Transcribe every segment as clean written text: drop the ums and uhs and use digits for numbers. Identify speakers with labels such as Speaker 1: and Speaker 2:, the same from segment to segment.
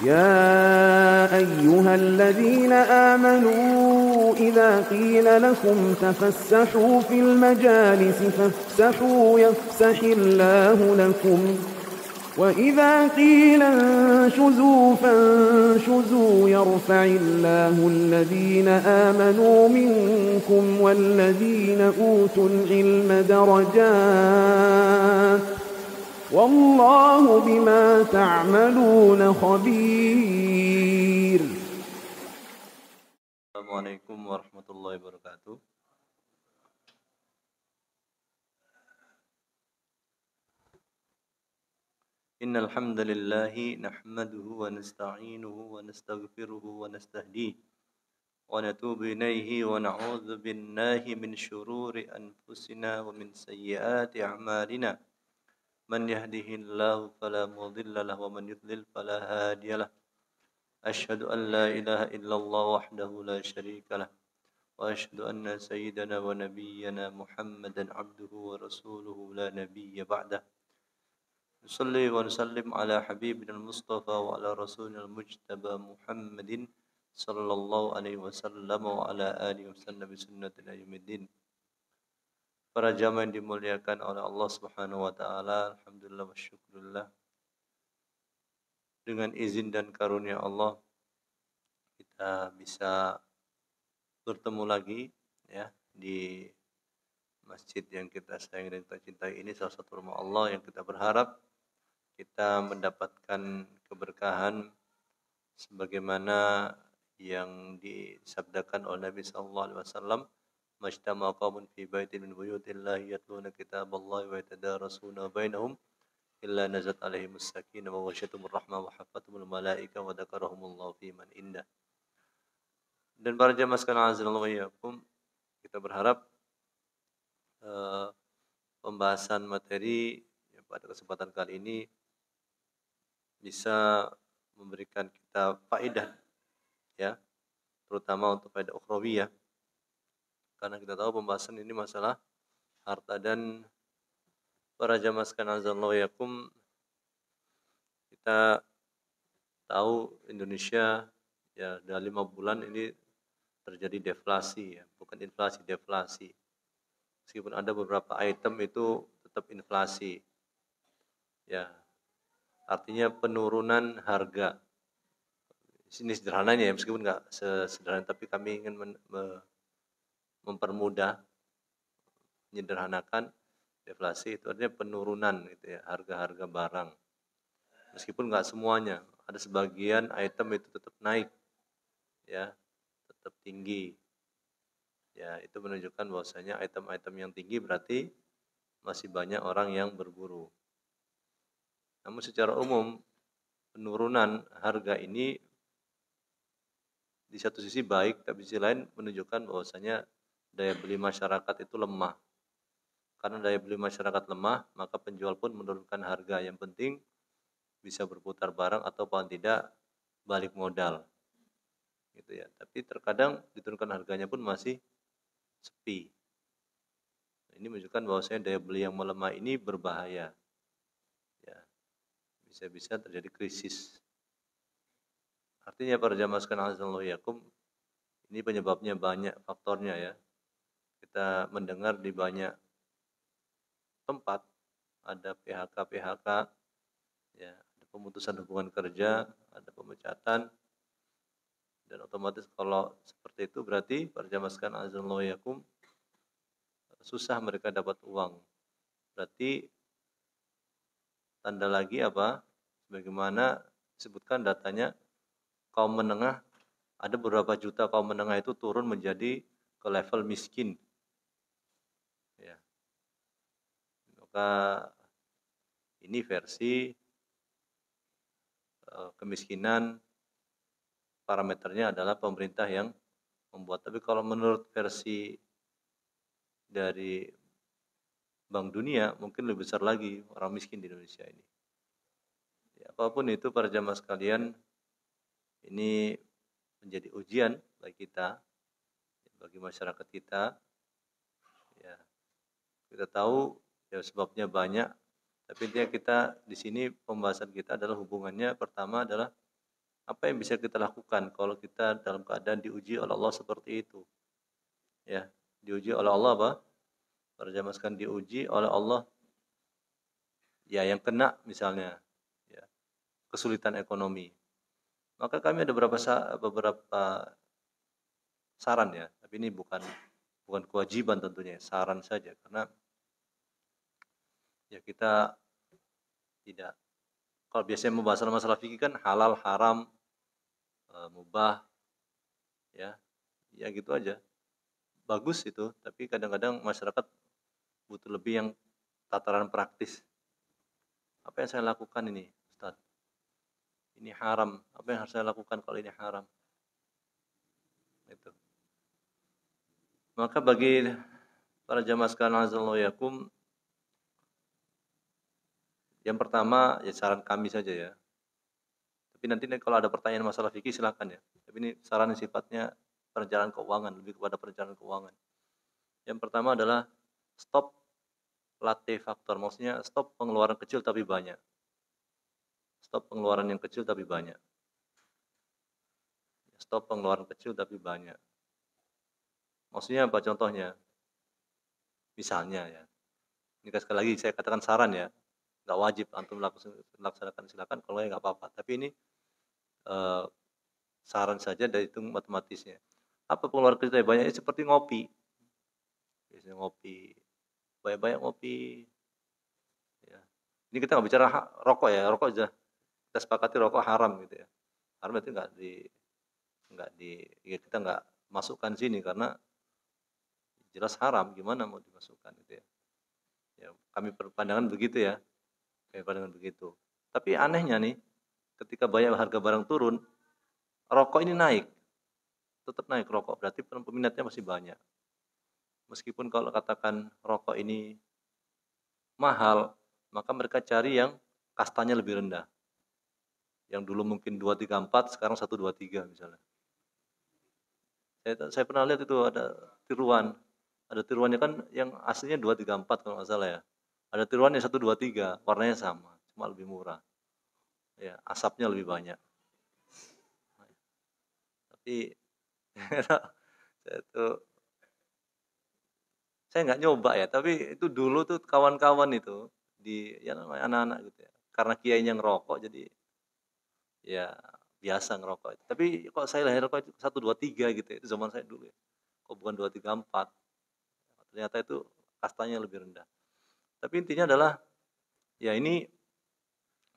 Speaker 1: يا أيها الذين آمنوا إذا قيل لكم تفسحوا في المجالس فافسحوا يفسح الله لكم وإذا قيل انشزوا فانشزوا يرفع الله الذين آمنوا منكم والذين أوتوا العلم درجات والله بما تعملون خبير.
Speaker 2: Assalamualaikum warahmatullahi wabarakatuh. Innal hamdalillah nahmaduhu wa nasta'inuhu wa nastaghfiruhu wa nastahdihi wa natubu ilayhi wa na'udzu billahi min shururi anfusina wa min sayyiati a'malina. Man yahdihillahu fala mudilla lahu wa man yudlil fala hadiyalah. Asyhadu an la ilaha illallah wahdahu la syarika lah wa asyhadu anna sayyidana wa nabiyyana Muhammadan abduhu wa rasuluhu la nabiyya ba'dah. Nusalli wa nusallim ala habibina al-mustafa wa ala rasulina al-mujtaba Muhammadin sallallahu alaihi wasallam wa ala alihi wasallam bi sunnatina yaumiddin. Para jamaah yang dimuliakan oleh Allah Subhanahu wa taala, alhamdulillah wa syukurillah. Dengan izin dan karunia Allah kita bisa bertemu lagi ya di masjid yang kita sayangi dan kita cintai ini, salah satu rumah Allah yang kita berharap kita mendapatkan keberkahan sebagaimana yang disabdakan oleh Nabi sallallahu alaihi wasallam, majtama qaumun fi baitin min buyutillahi yatluna kitaballahi wa yatadarasuna bainahum illa nazat alaihimus sakinah wa ghasyiyatuhumur rahmah wa hafathumul malaika wa dzakarahumullahu fi man indah. Dan para jamaah sekalian azanallahu wa iyyakum, kita berharap pembahasan materi pada kesempatan kali ini bisa memberikan kita faedah ya, terutama untuk faedah ukhrawiyah. Karena kita tahu pembahasan ini masalah harta, dan para jamaah sekalian azanallahu wa iyyakum, kita tahu Indonesia ya dalam 5 bulan ini terjadi deflasi ya, bukan inflasi, deflasi. Meskipun ada beberapa item itu tetap inflasi. Ya. Artinya penurunan harga. Ini sederhananya ya, meskipun enggak sesederhana, tapi kami ingin mempermudah, menyederhanakan. Deflasi itu artinya penurunan gitu ya, harga-harga barang. Meskipun enggak semuanya, ada sebagian item itu tetap naik. Ya, tetap tinggi. Ya, itu menunjukkan bahwasanya item-item yang tinggi berarti masih banyak orang yang berburu. Namun secara umum penurunan harga ini di satu sisi baik, tapi di sisi lain menunjukkan bahwasanya daya beli masyarakat itu lemah. Karena daya beli masyarakat lemah, maka penjual pun menurunkan harga. Yang penting bisa berputar barang atau paling tidak balik modal. Gitu ya. Tapi terkadang diturunkan harganya pun masih sepi. Ini menunjukkan bahwasanya daya beli yang melemah ini berbahaya. Ya. Bisa-bisa terjadi krisis. Artinya para jamaah sekalian azanallahu yakum, ini penyebabnya banyak faktornya ya. Kita mendengar di banyak tempat ada PHK, ya, ada pemutusan hubungan kerja, ada pemecatan, dan otomatis kalau seperti itu berarti para jamaah sekalian azanallahu yakum, susah mereka dapat uang. Berarti tanda lagi apa? Sebagaimana disebutkan datanya, kaum menengah, ada beberapa juta kaum menengah itu turun menjadi ke level miskin. Ya. Maka ini versi kemiskinan, parameternya adalah pemerintah yang membuat. Tapi kalau menurut versi dari Bank Dunia, mungkin lebih besar lagi orang miskin di Indonesia ini. Ya, apapun itu para jamaah sekalian, ini menjadi ujian bagi kita, bagi masyarakat kita. Ya, kita tahu ya sebabnya banyak, tapi intinya kita di sini pembahasan kita adalah hubungannya pertama adalah Apa yang bisa kita lakukan kalau kita dalam keadaan diuji oleh Allah seperti itu? Ya, diuji oleh Allah apa? Para jamaah sekalian, diuji oleh Allah, ya yang kena misalnya ya, kesulitan ekonomi. Maka kami ada beberapa saran ya, tapi ini bukan kewajiban tentunya, saran saja karena ya kita tidak, kalau biasanya membahas masalah fikih kan halal, haram, mubah, ya, ya gitu aja. Bagus itu, tapi kadang-kadang masyarakat butuh lebih yang tataran praktis. Apa yang saya lakukan ini, Ustaz? Ini haram. Apa yang harus saya lakukan kalau ini haram? Itu. Maka bagi para jamaah sekalian azallahu yakum, yang pertama ya saran kami saja ya. Tapi nanti kalau ada pertanyaan masalah fikih silakan ya. Tapi ini saran yang sifatnya perencanaan keuangan, lebih kepada perencanaan keuangan. Yang pertama adalah stop latte faktor, maksudnya stop pengeluaran kecil tapi banyak. Stop pengeluaran yang kecil tapi banyak. Stop pengeluaran kecil tapi banyak. Maksudnya apa contohnya? Misalnya ya. Ini sekali lagi saya katakan saran ya. Nggak wajib antum laksanakan, silakan, kalau nggak apa-apa. Tapi ini saran saja dari hitung matematisnya. Apa pengeluaran kecil tapi banyak? Seperti ngopi. Biasanya ngopi. Banyak-banyak ngopi. Ya. Ini kita nggak bicara rokok ya. Rokok aja. Kita sepakati rokok haram gitu ya. Haram itu ya kita nggak masukkan sini karena jelas haram, gimana mau dimasukkan gitu ya. Ya, kami berpandangan begitu ya. Kami pandangan begitu. Tapi anehnya nih, ketika banyak harga barang turun, rokok ini naik. Tetap naik rokok, berarti peminatnya masih banyak. Meskipun kalau katakan rokok ini mahal, maka mereka cari yang kastanya lebih rendah. Yang dulu mungkin 2, 3, 4, sekarang 1, 2, 3 misalnya. Saya pernah lihat itu ada tiruan. Ada tiruannya kan yang aslinya 2, 3, 4 kalau nggak salah ya. Ada tiruan yang 1, 2, 3, warnanya sama, cuma lebih murah. Ya, asapnya lebih banyak. Tapi saya nggak nyoba ya, tapi itu dulu tuh kawan-kawan itu ya namanya anak-anak gitu ya. Karena kiainya ngerokok jadi ya biasa ngerokok itu. Tapi kok saya lahir rokok itu 1, 2, 3 gitu ya. Itu zaman saya dulu ya. Kok bukan 2, 3, 4. Ternyata itu kastanya lebih rendah. Tapi intinya adalah ya ini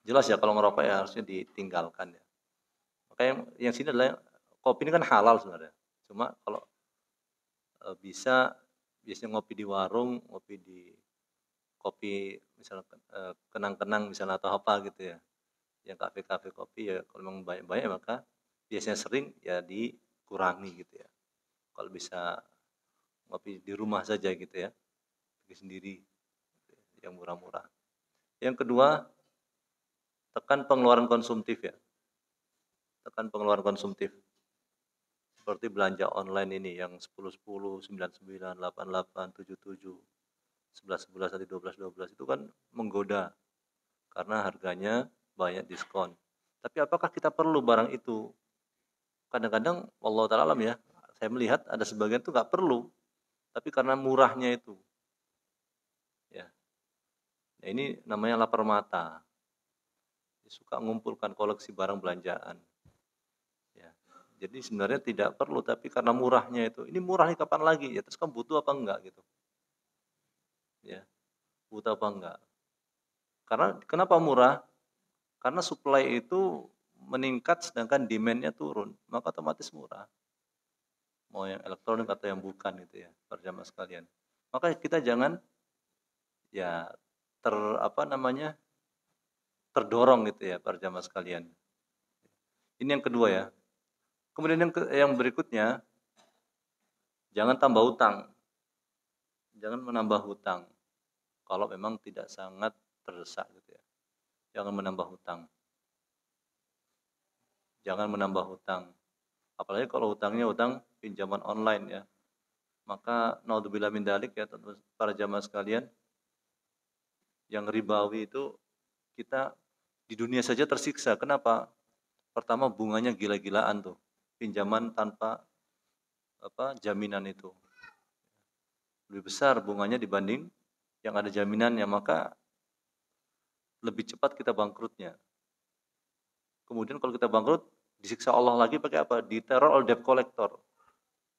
Speaker 2: jelas ya kalau ngerokok ya harusnya ditinggalkan ya. Maka yang sini adalah kopi ini kan halal sebenarnya. Cuma kalau bisa biasanya ngopi di warung, ngopi di kopi misalnya kenang-kenang misalnya atau apa gitu ya. Yang kafe-kafe kopi ya kalau memang banyak-banyak maka biasanya sering ya dikurangi gitu ya. Kalau bisa ngopi di rumah saja gitu ya. Bikin sendiri yang murah-murah. Yang kedua, tekan pengeluaran konsumtif ya. Tekan pengeluaran konsumtif. Seperti belanja online ini yang 10-10, 99, 88, 77, 11-11, 12-12 itu kan menggoda karena harganya banyak diskon. Tapi apakah kita perlu barang itu? Kadang-kadang wallahu ta'ala alam ya, saya melihat ada sebagian itu nggak perlu, tapi karena murahnya itu. Ya. Nah, ini namanya lapar mata. Suka mengumpulkan koleksi barang belanjaan. Ya. Jadi sebenarnya tidak perlu, tapi karena murahnya itu. Ini murah nih kapan lagi? Ya terus kamu butuh apa enggak gitu. Ya. Butuh apa enggak? Karena kenapa murah? Karena supply itu meningkat sedangkan demand-nya turun, maka otomatis murah. Mau yang elektronik atau yang bukan gitu ya, para jamaah sekalian. Maka kita jangan ya terdorong gitu ya para jamaah sekalian. Ini yang kedua ya. Kemudian yang berikutnya, jangan tambah hutang. Jangan menambah hutang. Kalau memang tidak sangat terdesak gitu ya. Jangan menambah hutang. Jangan menambah hutang. Apalagi kalau hutangnya hutang pinjaman online ya. Maka naudzubillah min dzalik ya para jamaah sekalian, yang ribawi itu kita di dunia saja tersiksa. Kenapa? pertama bunganya gila-gilaan tuh, pinjaman tanpa jaminan itu lebih besar bunganya dibanding yang ada jaminannya, maka lebih cepat kita bangkrutnya. Kemudian kalau kita bangkrut, disiksa Allah lagi pakai apa? Diteror oleh debt collector.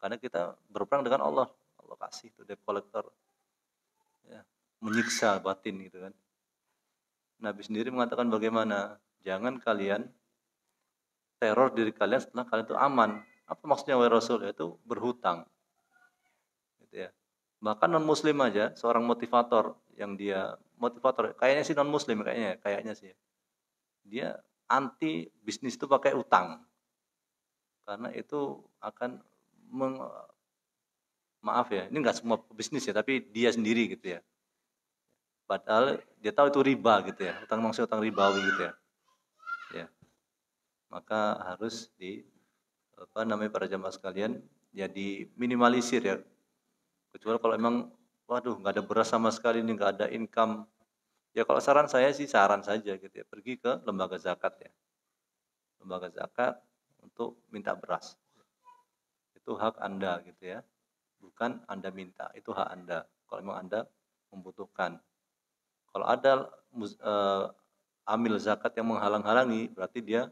Speaker 2: Karena kita berperang dengan Allah. Allah kasih itu debt collector. Ya, menyiksa batin gitu kan. Nabi sendiri mengatakan bagaimana? Jangan kalian teror diri kalian setelah kalian itu aman. Apa maksudnya wahai Rasul? Yaitu berhutang. Gitu ya. Bahkan non muslim aja, seorang motivator yang dia motivator, kayaknya sih non muslim kayaknya sih. Dia anti bisnis itu pakai utang. Karena itu akan maaf ya, ini enggak semua bisnis ya, tapi dia sendiri gitu ya. Padahal dia tahu itu riba gitu ya, maksudnya utang ribawi gitu ya. Ya. Maka harus para jamaah sekalian ya diminimalisir ya. Kecuali kalau emang waduh nggak ada beras sama sekali nih, nggak ada income. Ya kalau saran saya sih saran saja gitu ya, pergi ke lembaga zakat ya. Lembaga zakat untuk minta beras. Itu hak Anda gitu ya. Bukan Anda minta, itu hak Anda. Kalau memang Anda membutuhkan. Kalau ada amil zakat yang menghalang-halangi, berarti dia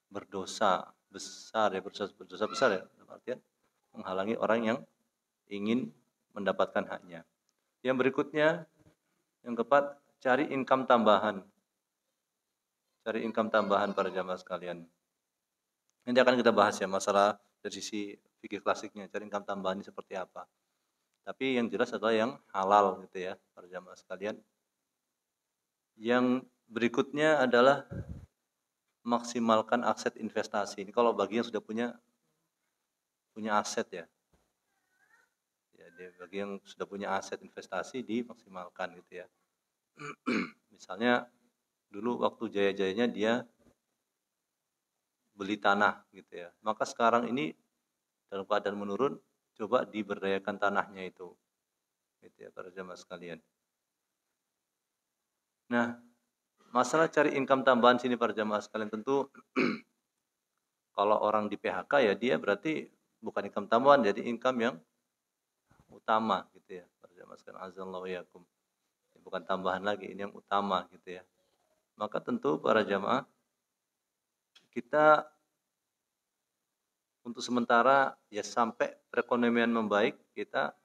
Speaker 2: berdosa besar ya, berdosa besar ya. Artinya menghalangi orang yang ingin mendapatkan haknya. Yang berikutnya, yang keempat, cari income tambahan. Cari income tambahan para jamaah sekalian. Nanti akan kita bahas ya masalah dari sisi fikih klasiknya, cari income tambahan ini seperti apa. Tapi yang jelas adalah yang halal gitu ya, para jamaah sekalian. Yang berikutnya adalah maksimalkan aset investasi. Ini kalau bagi yang sudah punya aset ya. Bagi yang sudah punya aset investasi dimaksimalkan gitu ya. Misalnya dulu waktu jaya-jayanya dia beli tanah gitu ya. Maka sekarang ini dalam keadaan menurun, coba diberdayakan tanahnya itu. Gitu ya para jamaah sekalian. Nah, masalah cari income tambahan sini para jamaah sekalian tentu kalau orang di PHK ya dia berarti bukan income tambahan, jadi income yang utama gitu ya. Para jamaah sekalian azallahu yakum. Bukan tambahan lagi, ini yang utama gitu ya. Maka tentu para jamaah kita untuk sementara ya sampai perekonomian membaik, kita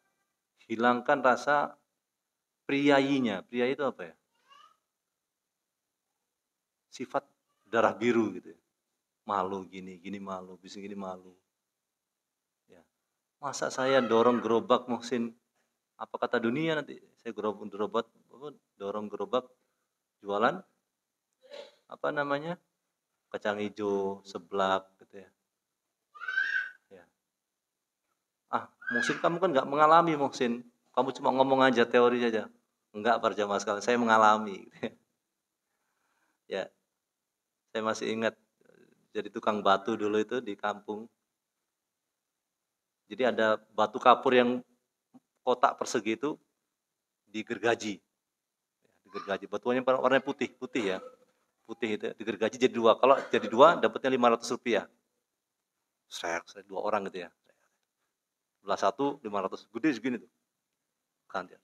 Speaker 2: hilangkan rasa priayinya. Priayi itu apa ya? Sifat darah biru gitu ya. Malu gini malu, bising gini malu. Ya. Masa saya dorong gerobak Muhsin, apa kata dunia nanti? Saya dorong gerobak jualan apa namanya? Kacang hijau, seblak gitu ya. Muhsin kamu kan nggak mengalami Muhsin. Kamu cuma ngomong aja, teori saja. Enggak para jamaah sekalian, saya mengalami. Ya, saya masih ingat jadi tukang batu dulu itu di kampung. Jadi ada batu kapur yang kotak persegi itu digergaji. Digergaji. Batuannya warnanya putih ya. Putih itu digergaji jadi dua. Kalau jadi dua dapatnya Rp500. Saya dua orang gitu ya. Belah satu 500, gede segini tuh. Ganti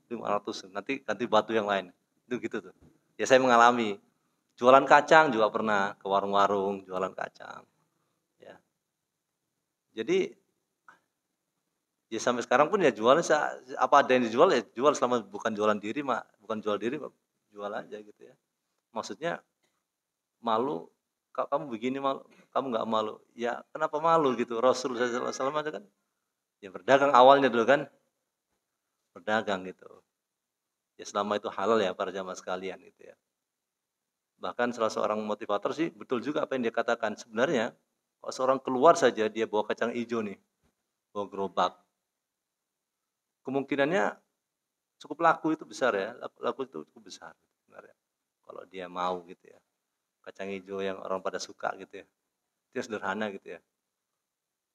Speaker 2: 500, nanti ganti batu yang lain. Itu gitu tuh. Ya saya mengalami. Jualan kacang juga pernah ke warung-warung jualan kacang. Ya. Jadi ya sampai sekarang pun ya jualan apa ada yang dijual ya jual, selama bukan jual diri jual aja gitu ya. Maksudnya malu, kamu begini malu, kamu nggak malu. Ya kenapa malu gitu? Rasulullah SAW aja kan ya berdagang awalnya dulu kan. Berdagang gitu. Ya selama itu halal ya para jamaah sekalian gitu ya. Bahkan salah seorang motivator sih betul juga apa yang dia katakan. Sebenarnya kalau seorang keluar saja dia bawa kacang hijau nih, bawa gerobak, kemungkinannya cukup laku itu besar ya. Laku itu cukup besar sebenarnya. Kalau dia mau gitu ya. Kacang hijau yang orang pada suka gitu ya. Itu sederhana gitu ya.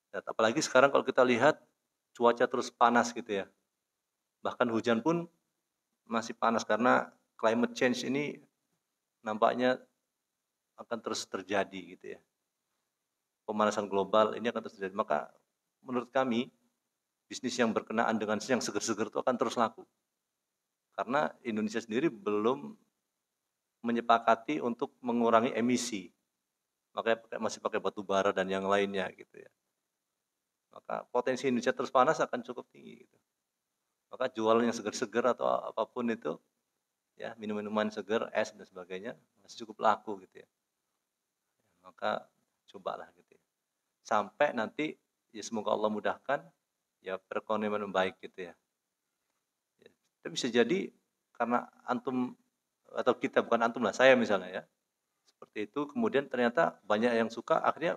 Speaker 2: Dan apalagi sekarang kalau kita lihat cuaca terus panas gitu ya. Bahkan hujan pun masih panas karena climate change ini nampaknya akan terus terjadi gitu ya. Pemanasan global ini akan terus terjadi. Maka menurut kami bisnis yang berkenaan dengan yang seger-seger itu akan terus laku. Karena Indonesia sendiri belum menyepakati untuk mengurangi emisi. Makanya masih pakai batu bara dan yang lainnya gitu ya. Maka potensi Indonesia terus panas akan cukup tinggi gitu. Maka jual yang seger-seger atau apapun itu ya, minum-minuman seger, es dan sebagainya masih cukup laku gitu ya. Maka cobalah gitu ya. Sampai nanti ya semoga Allah mudahkan ya perekonomian membaik gitu ya. Ya, itu bisa jadi karena antum atau kita, bukan antum lah, saya misalnya ya. Seperti itu kemudian ternyata banyak yang suka, akhirnya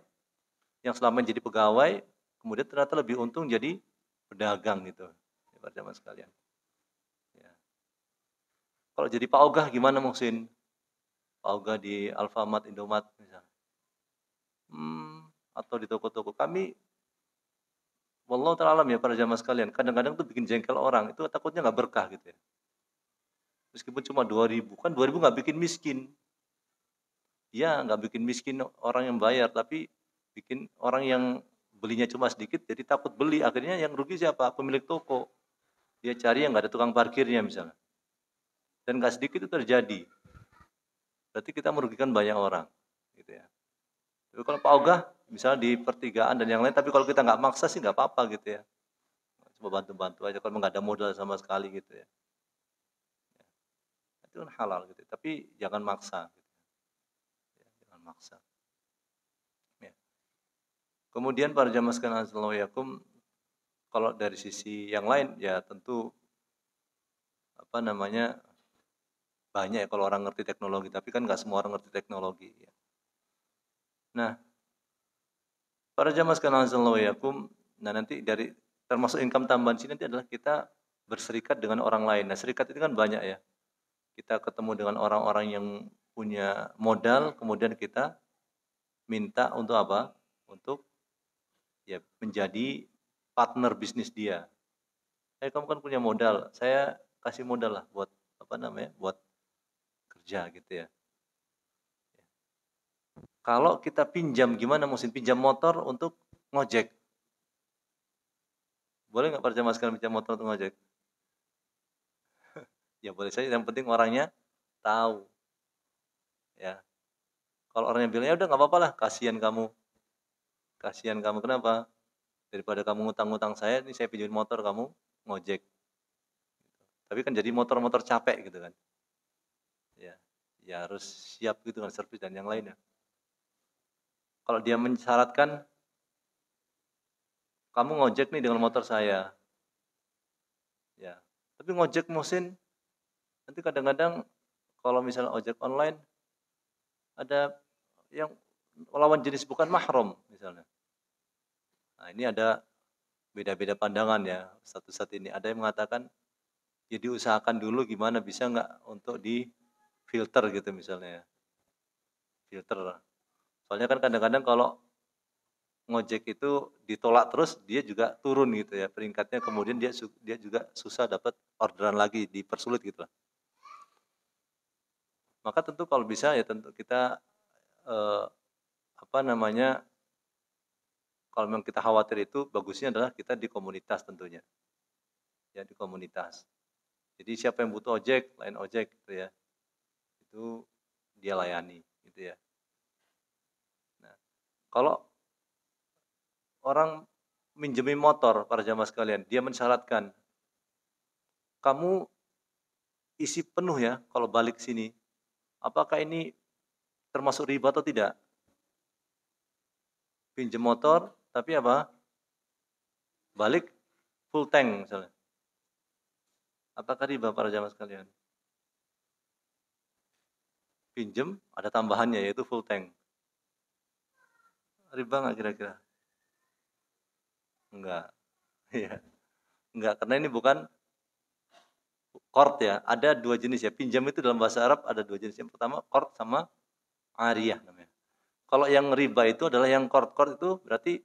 Speaker 2: yang selama jadi pegawai kemudian ternyata lebih untung jadi pedagang gitu. Ya, pada zaman sekalian. Ya. Kalau jadi Pak Ogah gimana Muhsin? Pak Ogah di Alfamart, Indomaret misalnya. Atau di toko-toko. Kami wallahu ta'ala alam ya para jamaah sekalian, kadang-kadang tuh bikin jengkel orang, itu takutnya nggak berkah gitu ya. Meskipun cuma 2.000, kan 2.000 nggak bikin miskin. Ya, nggak bikin miskin orang yang bayar, tapi bikin orang yang belinya cuma sedikit, jadi takut beli. Akhirnya yang rugi siapa? Pemilik toko. Dia cari yang nggak ada tukang parkirnya misalnya. Dan nggak sedikit itu terjadi. Berarti kita merugikan banyak orang. Gitu ya. Tapi kalau Pak Ogah, misalnya di pertigaan dan yang lain, tapi kalau kita nggak maksa sih nggak apa-apa gitu ya. Coba bantu-bantu aja kalau nggak ada modal sama sekali gitu ya. Itu kan halal gitu. Tapi jangan maksa. Gitu. Ya, jangan maksa. Ya. Kemudian para jamaah sekalian assalamualaikum, kalau dari sisi yang lain ya tentu apa namanya banyak ya kalau orang ngerti teknologi, tapi kan nggak semua orang ngerti teknologi. Ya. Nah, para jamaah sekalian assalamualaikum, nah nanti dari termasuk income tambahan sini nanti adalah kita berserikat dengan orang lain. Nah, serikat itu kan banyak ya. Kita ketemu dengan orang-orang yang punya modal, kemudian kita minta untuk apa? Untuk ya menjadi partner bisnis dia. Kamu kan punya modal, saya kasih modal lah buat apa namanya? Buat kerja gitu ya. Kalau kita pinjam, gimana musim pinjam motor untuk ngojek? Boleh nggak para jamaah sekalian pinjam motor untuk ngojek? Ya boleh saja, yang penting orangnya tahu. Ya. Kalau orangnya bilang ya udah nggak apa-apa lah, kasihan kamu. Kasihan kamu kenapa? Daripada kamu ngutang-ngutang saya, ini saya pinjam motor kamu ngojek. Tapi kan jadi motor-motor capek gitu kan. Ya, ya harus siap gitu kan servis dan yang lainnya. Kalau dia mensyaratkan kamu ngojek nih dengan motor saya. Ya. Tapi ngojek Muhsin nanti kadang-kadang kalau misalnya ojek online ada yang lawan jenis bukan mahram misalnya. Nah, ini ada beda-beda pandangan ya satu saat ini. Ada yang mengatakan ya diusahakan dulu gimana bisa nggak untuk di filter gitu misalnya ya. Filter. Soalnya kan kadang-kadang kalau ngojek itu ditolak terus dia juga turun gitu ya peringkatnya, kemudian dia juga susah dapat orderan lagi, dipersulit gitu lah. Maka tentu kalau bisa ya tentu kita apa namanya, kalau memang kita khawatir itu bagusnya adalah kita di komunitas tentunya. Ya di komunitas. Jadi siapa yang butuh ojek, lain ojek gitu ya. Itu dia layani gitu ya. Nah, kalau orang minjemin motor para jamaah sekalian, dia mensyaratkan kamu isi penuh ya kalau balik sini. Apakah ini termasuk riba atau tidak? Pinjam motor, tapi apa? Balik full tank misalnya. Apakah riba para jamaah sekalian? Pinjam, ada tambahannya yaitu full tank. Riba nggak kira-kira? Enggak. Ya. Enggak, karena ini bukan qard ya. Ada dua jenis ya. Pinjam itu dalam bahasa Arab ada dua jenis. Yang pertama qard sama ariyah namanya. Kalau yang riba itu adalah yang qard. Qard itu berarti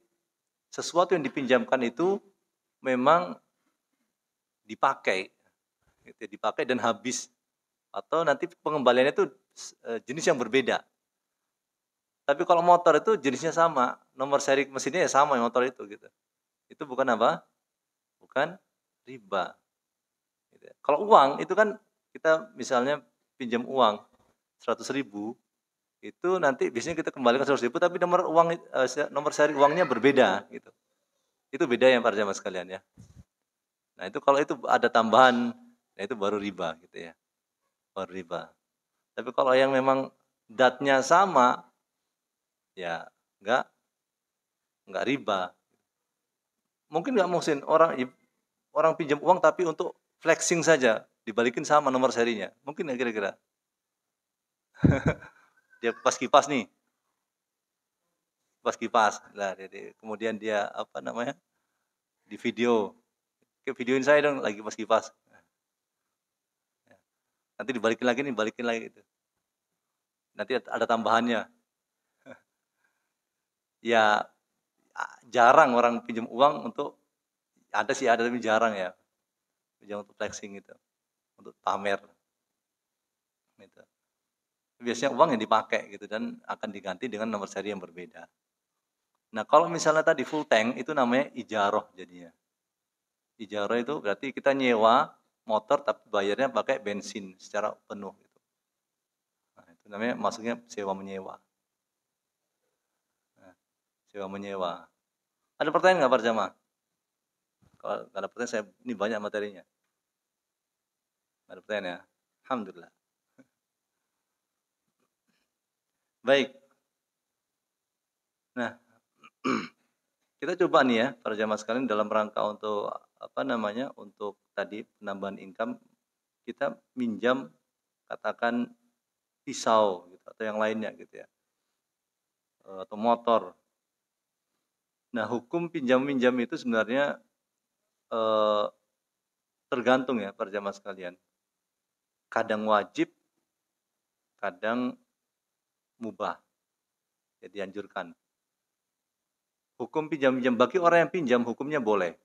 Speaker 2: sesuatu yang dipinjamkan itu memang dipakai. Gitu, dipakai dan habis. Atau nanti pengembaliannya itu jenis yang berbeda. Tapi kalau motor itu jenisnya sama, nomor seri mesinnya ya sama yang motor itu gitu. Itu bukan apa? Bukan riba. Gitu ya. Kalau uang itu kan kita misalnya pinjam uang 100.000, itu nanti biasanya kita kembalikan 100.000 tapi nomor seri uangnya berbeda gitu. Itu beda ya para jamaah sekalian ya. Nah itu kalau itu ada tambahan, nah itu baru riba gitu ya. Baru riba. Tapi kalau yang memang datnya sama, ya nggak riba. Mungkin nggak muhsin orang pinjam uang tapi untuk flexing saja, dibalikin sama nomor serinya. Mungkin nggak kira-kira? Dia pas kipas nih, pas kipas. Lah, kemudian dia apa namanya? Di video. Videoin saya dong lagi pas kipas. Nanti dibalikin lagi gitu. Nanti ada tambahannya. Ya jarang orang pinjam uang untuk ada tapi jarang ya. Pinjam untuk flexing gitu. Untuk pamer. Gitu. Biasanya uang yang dipakai gitu dan akan diganti dengan nomor seri yang berbeda. Nah, kalau misalnya tadi full tank itu namanya ijaroh jadinya. Ijaroh itu berarti kita nyewa motor tapi bayarnya pakai bensin secara penuh gitu. Nah, itu namanya masuknya sewa menyewa. Nah, sewa menyewa. Ada pertanyaan nggak Pak Jamaah? Kalau nggak ada pertanyaan, ini banyak materinya. Nggak ada pertanyaan ya? Alhamdulillah. Baik. Nah, kita coba nih ya, para jamaah sekalian dalam rangka untuk untuk tadi penambahan income, kita minjam katakan pisau gitu atau yang lainnya gitu ya. Atau motor. Nah, hukum pinjam-minjam itu sebenarnya tergantung ya para jamaah sekalian. Kadang wajib, kadang mubah. Ya dianjurkan. Hukum pinjam-pinjam bagi orang yang pinjam hukumnya boleh.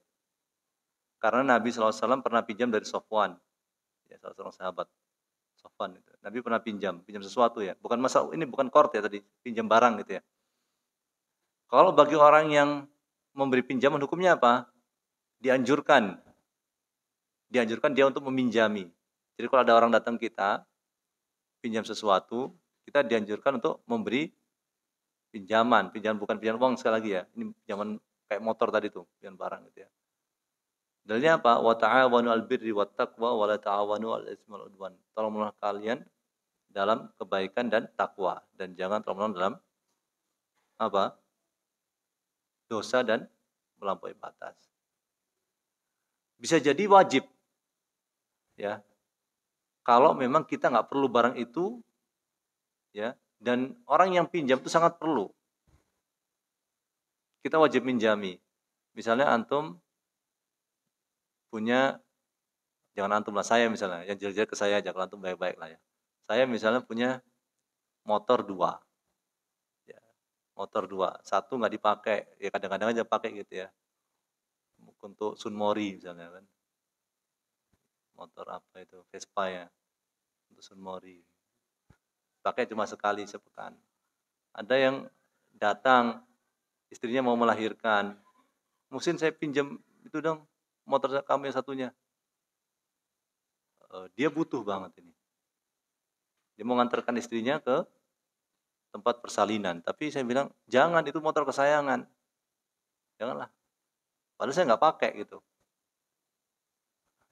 Speaker 2: Karena Nabi SAW pernah pinjam dari Sofwan. Ya, salah seorang sahabat. Sofwan itu. Nabi pernah pinjam sesuatu ya. Bukan masalah ini bukan qard ya tadi, pinjam barang gitu ya. Kalau bagi orang yang memberi pinjaman hukumnya apa? Dianjurkan dia untuk meminjami. Jadi kalau ada orang datang kita pinjam sesuatu, kita dianjurkan untuk memberi pinjaman bukan pinjaman uang sekali lagi ya. Ini pinjaman kayak motor tadi tuh, pinjaman barang gitu ya. Dalilnya apa? Wa ta'awanu 'alal birri wat taqwa wa la ta'awanu 'alal itsmi wal 'udwan. Tolonglah kalian dalam kebaikan dan takwa dan jangan tolong dalam apa? Dosa dan melampaui batas. Bisa jadi wajib. Ya. Kalau memang kita nggak perlu barang itu ya, dan orang yang pinjam itu sangat perlu. Kita wajib minjami. Misalnya antum punya, jangan antum lah, saya misalnya, yang jelek-jelek ke saya aja, kalau antum baik-baik lah ya. Saya misalnya punya motor 2. Ya, motor 2. 1 nggak dipakai, ya kadang-kadang aja pakai gitu ya. Untuk Sunmori misalnya kan. Motor apa itu? Vespa ya. Untuk Sunmori. Pakai cuma sekali sepekan. Ada yang datang, istrinya mau melahirkan. Mungkin saya pinjam itu dong, motor kamu yang satunya. Dia butuh banget ini. Dia mau ngantarkan istrinya ke tempat persalinan. Tapi saya bilang, jangan, itu motor kesayangan. Janganlah. Padahal saya nggak pakai gitu.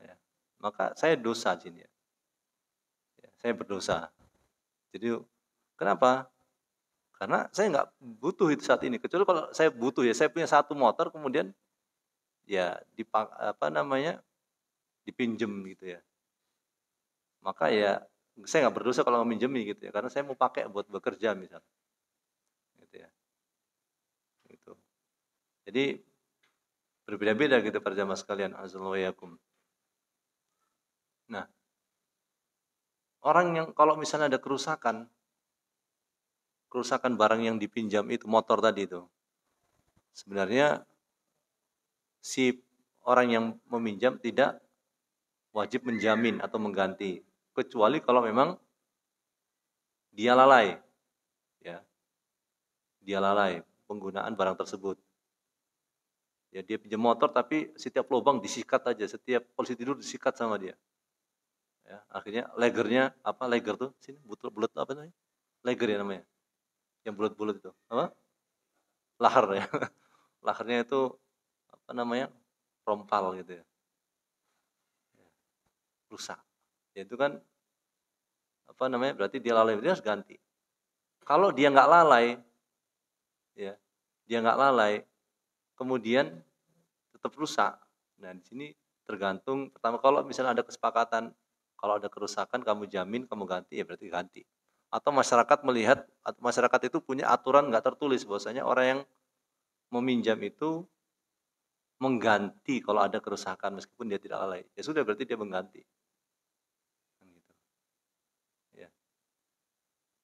Speaker 2: Ya. Maka saya dosa sini ya. Saya berdosa. Jadi kenapa? Karena saya nggak butuh itu saat ini. Kecuali kalau saya butuh ya, saya punya 1 motor kemudian ya dipinjem gitu ya. Maka ya saya nggak berdosa kalau minjemi gitu ya, karena saya mau pakai buat bekerja misalnya. Gitu ya. Gitu. Jadi berbeda-beda gitu para jamaah sekalian, azallahu yakum. Nah, orang yang kalau misalnya ada kerusakan barang yang dipinjam itu, motor tadi itu, sebenarnya si orang yang meminjam tidak wajib menjamin atau mengganti, kecuali kalau memang dia lalai, ya. dia lalai penggunaan barang tersebut. Ya dia pinjam motor tapi setiap lubang disikat aja, setiap polisi tidur disikat sama dia. Ya, akhirnya legernya apa leger tuh sini bulat apa namanya? Leger ya namanya. Yang bulat-bulat itu. Apa? Lahar ya. Laharnya itu apa namanya? Rompal gitu ya. Rusak. Ya, itu kan apa namanya? Berarti dia lalai, dia harus ganti. Kalau dia nggak lalai, ya, dia nggak lalai, kemudian tetap rusak. Nah, di sini tergantung pertama kalau misalnya ada kesepakatan, kalau ada kerusakan kamu jamin, kamu ganti, ya berarti ganti. Atau masyarakat melihat, masyarakat itu punya aturan nggak tertulis bahwasanya orang yang meminjam itu mengganti kalau ada kerusakan meskipun dia tidak lalai. Ya sudah berarti dia mengganti. Kan gitu. Ya.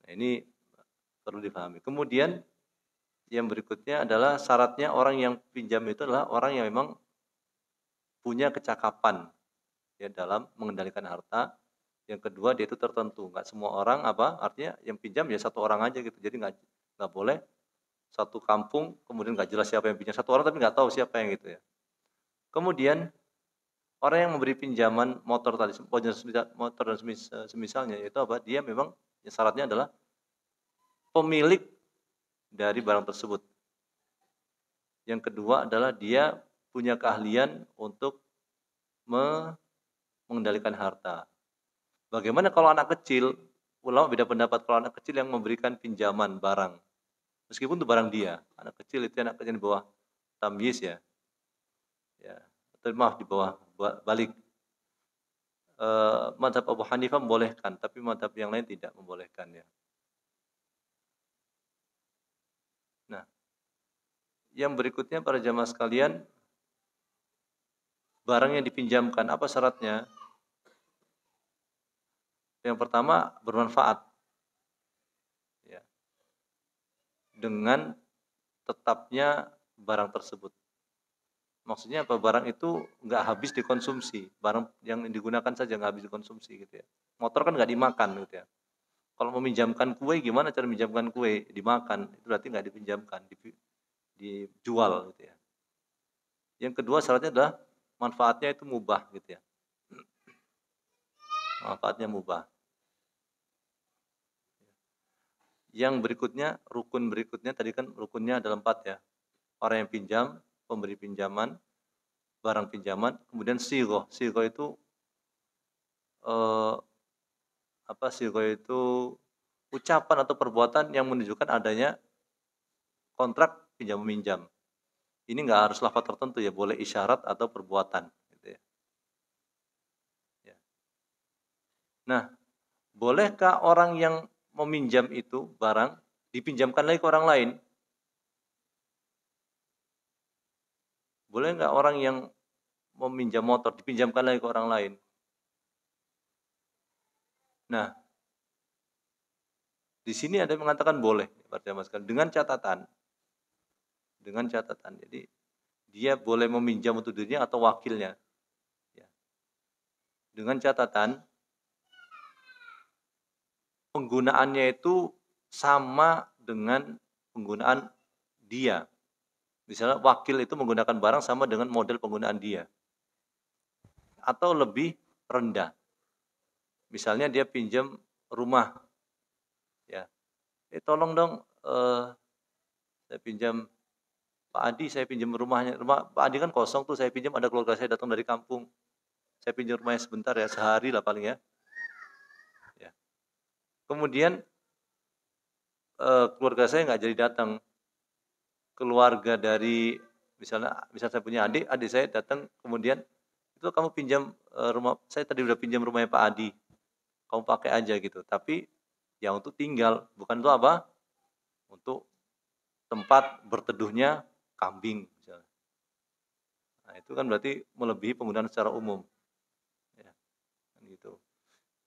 Speaker 2: Nah, ini perlu dipahami. Kemudian yang berikutnya adalah syaratnya orang yang pinjam itu adalah orang yang memang punya kecakapan ya dalam mengendalikan harta. Yang kedua dia itu tertentu, nggak semua orang apa artinya yang pinjam ya satu orang aja gitu. Jadi nggak boleh satu kampung kemudian nggak jelas siapa yang pinjam, satu orang tapi nggak tahu siapa yang gitu ya. Kemudian orang yang memberi pinjaman motor tadi, motor dan semisalnya itu apa? Dia memang ya syaratnya adalah pemilik dari barang tersebut. Yang kedua adalah dia punya keahlian untuk mengendalikan harta. Bagaimana kalau anak kecil? Ulama beda pendapat kalau anak kecil yang memberikan pinjaman barang. Meskipun itu barang dia. Anak kecil itu anak kecil di bawah tamyiz ya. Ya, atau maaf di bawah balik. Mazhab Abu Hanifah membolehkan, tapi mazhab yang lain tidak membolehkan ya. Nah, yang berikutnya para jamaah sekalian, barang yang dipinjamkan apa syaratnya? Yang pertama bermanfaat. Ya. Dengan tetapnya barang tersebut. Maksudnya apa? Barang itu nggak habis dikonsumsi. Barang yang digunakan saja nggak habis dikonsumsi gitu ya. Motor kan nggak dimakan gitu ya. Kalau meminjamkan kue gimana cara meminjamkan kue? Dimakan. Itu berarti nggak dipinjamkan, dijual gitu ya. Yang kedua syaratnya adalah manfaatnya itu mubah gitu ya. Manfaatnya mubah. Yang berikutnya, rukun berikutnya tadi kan rukunnya ada 4 ya. Orang yang pinjam, pemberi pinjaman, barang pinjaman, kemudian sigoh. Sigoh itu sigoh itu ucapan atau perbuatan yang menunjukkan adanya kontrak pinjam meminjam. Ini nggak harus lafaz tertentu ya, boleh isyarat atau perbuatan. Gitu ya. Ya. Nah, bolehkah orang yang meminjam itu barang dipinjamkan lagi ke orang lain? Boleh nggak orang yang meminjam motor dipinjamkan lagi ke orang lain? Nah, di sini ada yang mengatakan boleh, dengan catatan. Dengan catatan. Jadi dia boleh meminjam untuk dirinya atau wakilnya. Ya. Dengan catatan penggunaannya itu sama dengan penggunaan dia. Misalnya wakil itu menggunakan barang sama dengan model penggunaan dia. Atau lebih rendah. Misalnya dia pinjam rumah. Ya. Tolong dong saya pinjam Pak Adi, saya pinjam rumahnya. Rumah Pak Adi kan kosong tuh, saya pinjam, ada keluarga saya datang dari kampung. Saya pinjam rumahnya sebentar ya, sehari lah paling ya. Ya. Kemudian keluarga saya nggak jadi datang. Keluarga dari misalnya saya punya adik saya datang kemudian itu kamu pinjam rumah saya tadi udah pinjam rumahnya Pak Adi, kamu pakai aja gitu. Tapi ya untuk tinggal, bukan untuk apa? Untuk tempat berteduhnya kambing misalnya. Nah itu kan berarti melebihi penggunaan secara umum. Ya, gitu.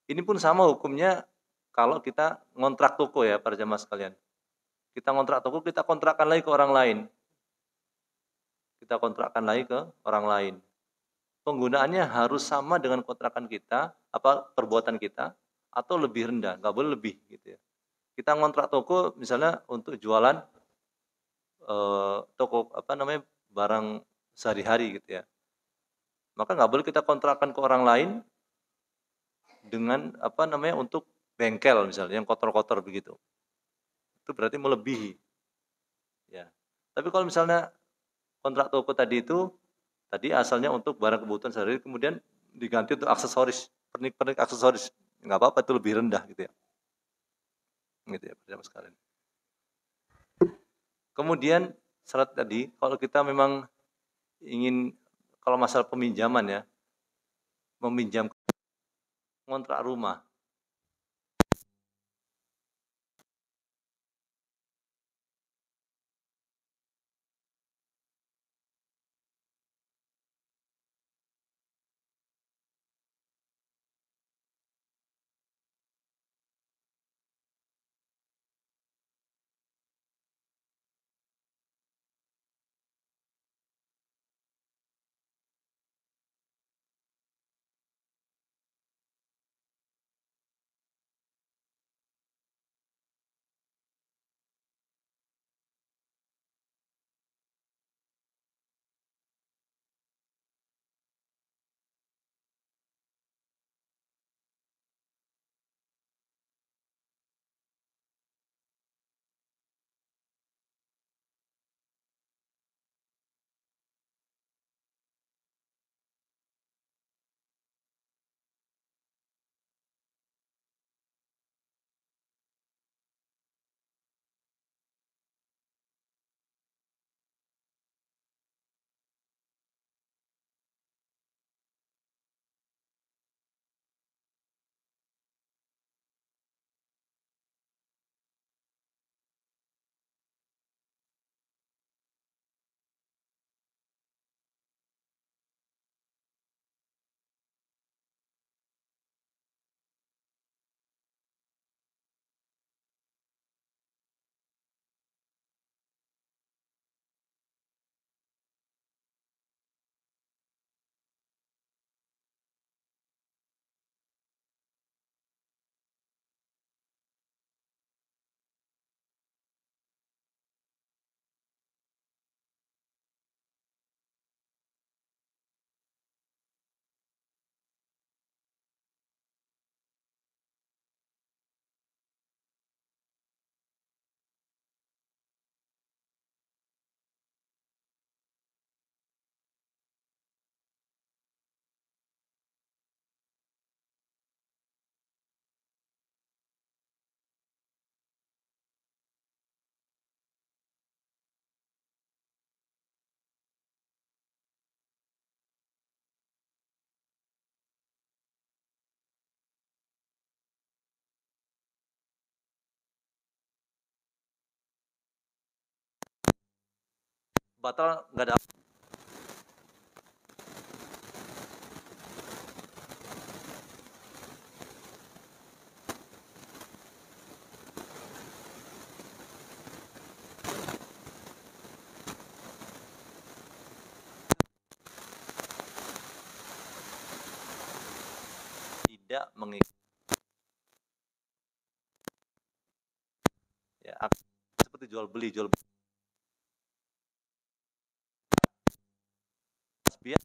Speaker 2: Ini pun sama hukumnya kalau kita ngontrak toko ya para jamaah sekalian. Kita ngontrak toko, kita kontrakkan lagi ke orang lain. Kita kontrakkan lagi ke orang lain. Penggunaannya harus sama dengan kontrakan kita, perbuatan kita, atau lebih rendah, nggak boleh lebih gitu ya. Kita ngontrak toko misalnya untuk jualan toko barang sehari-hari gitu ya. Maka nggak boleh kita kontrakkan ke orang lain dengan untuk bengkel misalnya yang kotor-kotor begitu. Itu berarti melebihi. Ya. Tapi kalau misalnya kontrak toko tadi itu tadi asalnya untuk barang kebutuhan sehari kemudian diganti untuk aksesoris, pernik-pernik aksesoris, nggak apa-apa, itu lebih rendah gitu ya. Gitu ya, Bapak sekalian. Kemudian syarat tadi kalau kita memang ingin, kalau masalah peminjaman ya, meminjam kontrak rumah. Batal nggak ada. Tidak mengikuti ya, seperti jual beli biar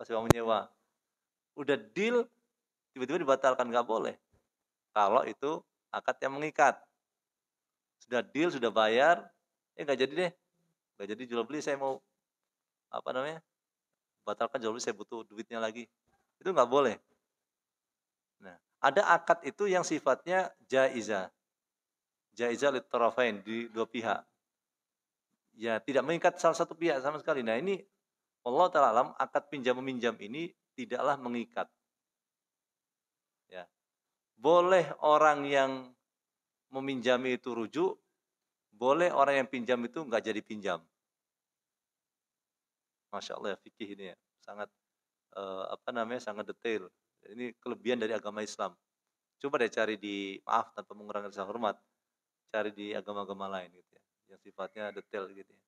Speaker 2: pas mau menyewa udah deal tiba-tiba dibatalkan, nggak boleh. Kalau itu akad yang mengikat, sudah deal sudah bayar, nggak jadi deh, nggak jadi jual beli, saya mau batalkan jual beli, saya butuh duitnya lagi, itu nggak boleh. Nah, ada akad itu yang sifatnya jaizah litarafain, di dua pihak. Ya, tidak mengikat salah satu pihak sama sekali. Nah, ini Allah Ta'ala alam, akad pinjam meminjam ini tidaklah mengikat. Ya. Boleh orang yang meminjami itu rujuk, boleh orang yang pinjam itu nggak jadi pinjam. Masya Allah ya, fikih ini ya, sangat sangat detail. Ini kelebihan dari agama Islam. Coba deh cari di, maaf tanpa mengurangi rasa hormat, cari di agama-agama lain gitu ya, yang sifatnya detail gitu ya.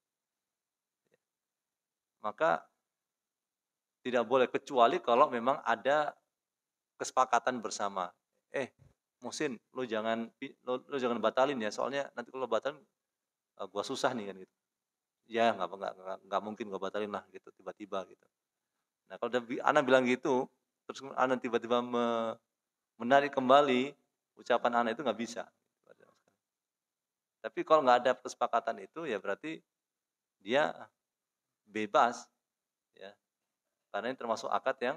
Speaker 2: Maka tidak boleh kecuali kalau memang ada kesepakatan bersama. Musin, lu jangan batalin ya, soalnya nanti kalau batalin gua susah nih kan gitu. Ya nggak mungkin gua batalin lah gitu tiba-tiba gitu. Nah kalau ana bilang gitu, terus ana tiba-tiba menarik kembali ucapan ana itu nggak bisa. Tapi kalau nggak ada kesepakatan itu ya berarti dia bebas ya, karena ini termasuk akad yang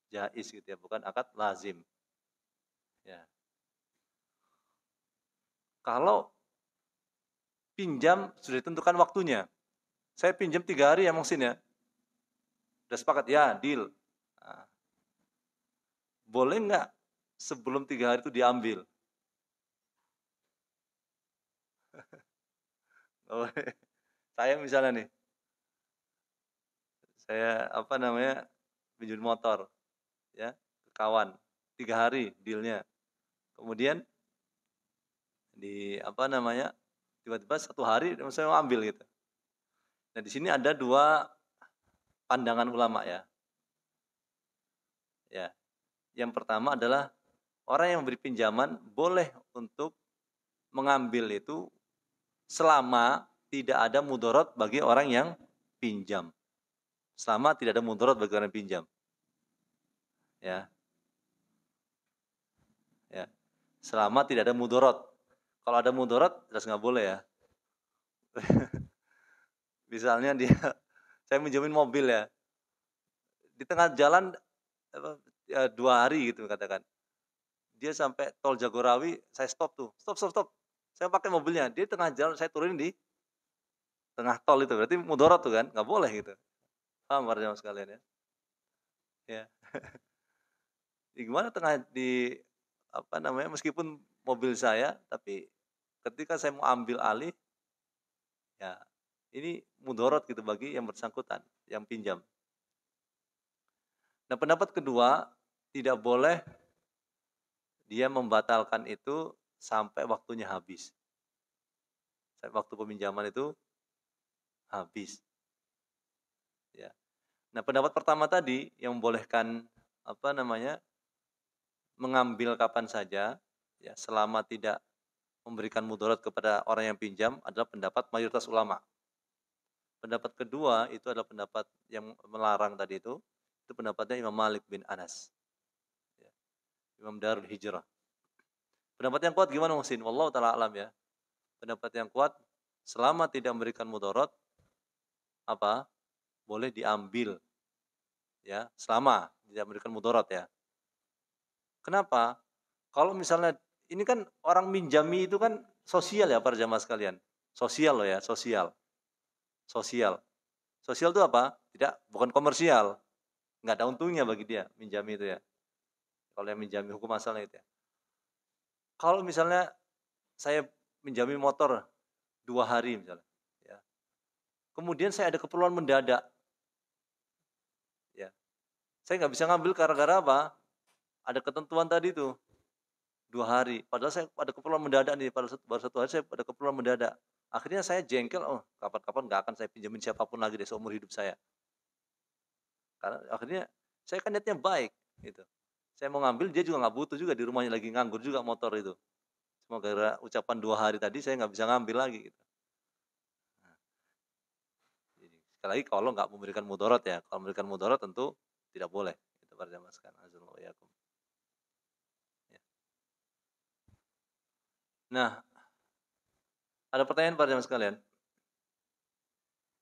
Speaker 2: jaiz gitu ya, bukan akad lazim. Ya. Kalau pinjam sudah ditentukan waktunya. Saya pinjam 3 hari ya Muhsin ya. Udah sepakat ya, deal. Nah, boleh nggak sebelum 3 hari itu diambil? Oh, saya misalnya nih, saya pinjam motor ya ke kawan 3 hari dealnya. Kemudian tiba-tiba 1 hari saya mau ambil gitu. Nah di sini ada 2 pandangan ulama ya. Ya, yang pertama adalah orang yang memberi pinjaman boleh untuk mengambil itu selama tidak ada mudarat bagi orang yang pinjam. Selama tidak ada mudarat bagi orang yang pinjam. Ya. Ya. Selama tidak ada mudarat. Kalau ada mudarat jelas nggak boleh ya. Misalnya saya minjemin mobil ya. Di tengah jalan 2 hari gitu katakan. Dia sampai tol Jagorawi, saya stop tuh. Stop. Saya pakai mobilnya. Dia tengah jalan, saya turunin di tengah tol itu. Berarti mudarat tuh kan, nggak boleh gitu. Paham para jamaah sekalian ya? Ya. Gimana meskipun mobil saya, tapi ketika saya mau ambil alih, ya ini mudarat gitu bagi yang bersangkutan, yang pinjam. Nah pendapat kedua, tidak boleh dia membatalkan itu sampai waktunya habis. Sampai waktu peminjaman itu habis. Ya. Nah pendapat pertama tadi yang membolehkan mengambil kapan saja, ya selama tidak memberikan mudarat kepada orang yang pinjam adalah pendapat mayoritas ulama. Pendapat kedua itu adalah pendapat yang melarang tadi itu pendapatnya Imam Malik bin Anas, ya, Imam Darul Hijrah. Pendapat yang kuat gimana Muhsin? Wallahu ta'ala alam ya. Pendapat yang kuat selama tidak memberikan mudarat boleh diambil, ya selama tidak memberikan mudarat ya. Kenapa? Kalau misalnya ini kan orang minjami itu kan sosial ya para jamaah sekalian. Sosial loh ya, sosial. Sosial. Sosial itu apa? Bukan komersial. Nggak ada untungnya bagi dia minjami itu ya. Kalau yang minjami hukum asalnya itu ya. Kalau misalnya saya minjami motor 2 hari misalnya, ya. Kemudian saya ada keperluan mendadak, ya. Saya nggak bisa ngambil gara-gara apa? Ada ketentuan tadi tuh 2 hari. Padahal saya ada keperluan mendadak nih. Baru 1 hari saya ada keperluan mendadak. Akhirnya saya jengkel, kapan-kapan nggak akan saya pinjamin siapapun lagi deh seumur hidup saya. Karena akhirnya saya kan niatnya baik, gitu. Saya mau ngambil, dia juga nggak butuh juga di rumahnya lagi nganggur juga motor itu. Cuma gara ucapan 2 hari tadi saya nggak bisa ngambil lagi gitu. Nah, jadi sekali lagi kalau nggak memberikan mudarat ya, kalau memberikan mudarat tentu tidak boleh. Itu para jamaah sekalian. Ya. Nah, ada pertanyaan para jamaah sekalian?